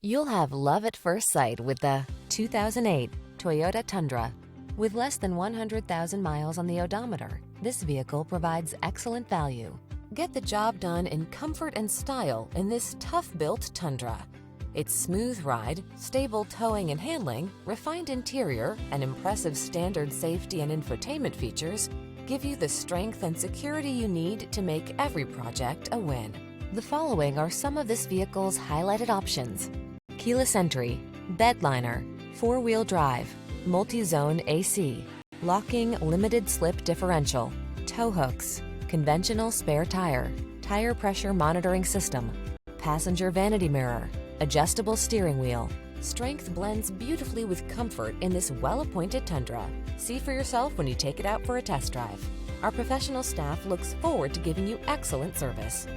You'll have love at first sight with the 2008 Toyota Tundra. With less than 100,000 miles on the odometer, this vehicle provides excellent value. Get the job done in comfort and style in this tough-built Tundra. Its smooth ride, stable towing and handling, refined interior, and impressive standard safety and infotainment features give you the strength and security you need to make every project a win. The following are some of this vehicle's highlighted options: keyless entry, bed liner, four-wheel drive, multi-zone AC, locking limited slip differential, tow hooks, conventional spare tire, tire pressure monitoring system, passenger vanity mirror, adjustable steering wheel. Strength blends beautifully with comfort in this well-appointed Tundra. See for yourself when you take it out for a test drive. Our professional staff looks forward to giving you excellent service.